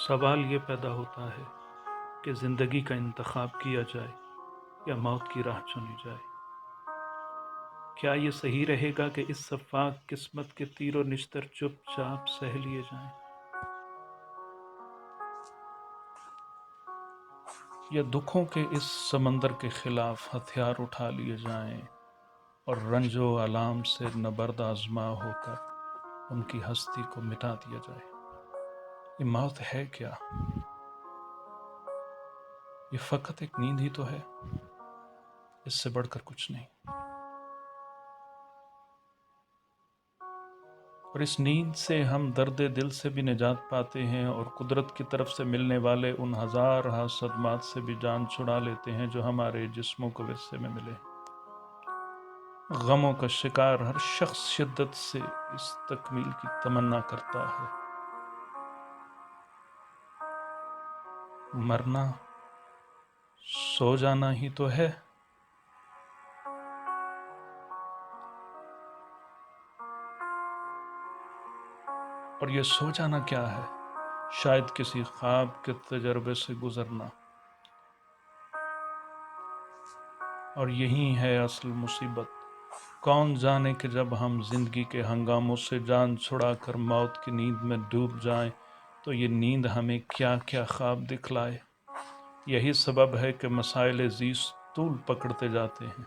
سوال یہ پیدا ہوتا ہے کہ زندگی کا انتخاب کیا جائے یا موت کی راہ چنی جائے۔ کیا یہ صحیح رہے گا کہ اس سفاک قسمت کے تیر و نشتر چپ چاپ سہ لیے جائیں، یا دکھوں کے اس سمندر کے خلاف ہتھیار اٹھا لیے جائیں اور رنج و آلام سے نبرد آزما ہو کر ان کی ہستی کو مٹا دیا جائے؟ یہ موت ہے کیا؟ یہ فقط ایک نیند ہی تو ہے، اس سے بڑھ کر کچھ نہیں۔ اور اس نیند سے ہم درد دل سے بھی نجات پاتے ہیں اور قدرت کی طرف سے ملنے والے ان ہزار صدمات سے بھی جان چھڑا لیتے ہیں جو ہمارے جسموں کو ورثے میں ملے۔ غموں کا شکار ہر شخص شدت سے اس تکمیل کی تمنا کرتا ہے۔ مرنا سو جانا ہی تو ہے۔ اور یہ سو جانا کیا ہے؟ شاید کسی خواب کے تجربے سے گزرنا۔ اور یہی ہے اصل مصیبت۔ کون جانے کہ جب ہم زندگی کے ہنگاموں سے جان چھڑا کر موت کی نیند میں ڈوب جائیں تو یہ نیند ہمیں کیا کیا خواب دکھلائے۔ یہی سبب ہے کہ مسائل زیست طول پکڑتے جاتے ہیں۔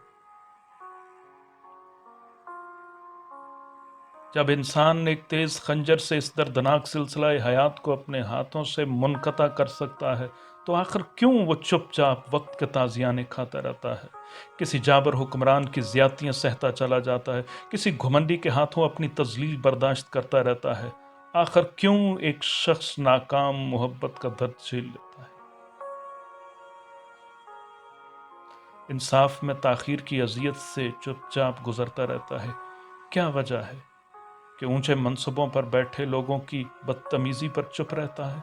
جب انسان ایک تیز خنجر سے اس دردناک سلسلہ حیات کو اپنے ہاتھوں سے منقطع کر سکتا ہے تو آخر کیوں وہ چپ چاپ وقت کے تازیانے کھاتا رہتا ہے، کسی جابر حکمران کی زیادتیاں سہتا چلا جاتا ہے، کسی گھمنڈی کے ہاتھوں اپنی تذلیل برداشت کرتا رہتا ہے؟ آخر کیوں ایک شخص ناکام محبت کا درد جھیل لیتا ہے؟ انصاف میں تاخیر کی اذیت سے چپ چاپ گزرتا رہتا ہے۔ کیا وجہ ہے کہ اونچے منصبوں پر بیٹھے لوگوں کی بدتمیزی پر چپ رہتا ہے؟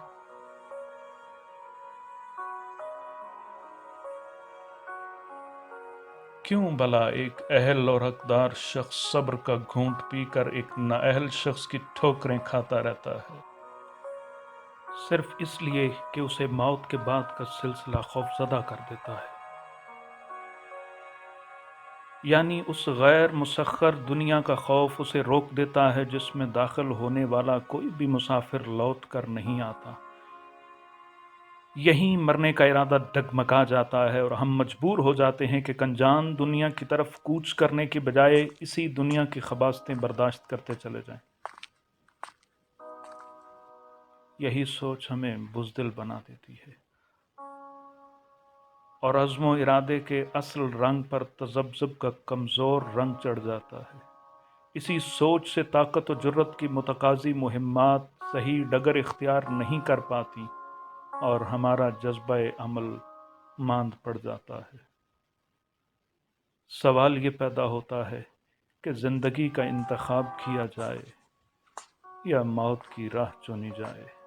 کیوں بھلا ایک اہل اور حقدار شخص صبر کا گھونٹ پی کر ایک نااہل شخص کی ٹھوکریں کھاتا رہتا ہے، صرف اس لیے کہ اسے موت کے بعد کا سلسلہ خوفزدہ کر دیتا ہے؟ یعنی اس غیر مسخر دنیا کا خوف اسے روک دیتا ہے جس میں داخل ہونے والا کوئی بھی مسافر لوٹ کر نہیں آتا۔ یہیں مرنے کا ارادہ ڈگمگا جاتا ہے اور ہم مجبور ہو جاتے ہیں کہ کنجان دنیا کی طرف کوچ کرنے کی بجائے اسی دنیا کی خباستیں برداشت کرتے چلے جائیں۔ یہی سوچ ہمیں بزدل بنا دیتی ہے اور عزم و ارادے کے اصل رنگ پر تذبذب کا کمزور رنگ چڑھ جاتا ہے۔ اسی سوچ سے طاقت و جرت کی متقاضی مہمات صحیح ڈگر اختیار نہیں کر پاتی اور ہمارا جذبہ عمل ماند پڑ جاتا ہے۔ سوال یہ پیدا ہوتا ہے کہ زندگی کا انتخاب کیا جائے یا موت کی راہ چنی جائے۔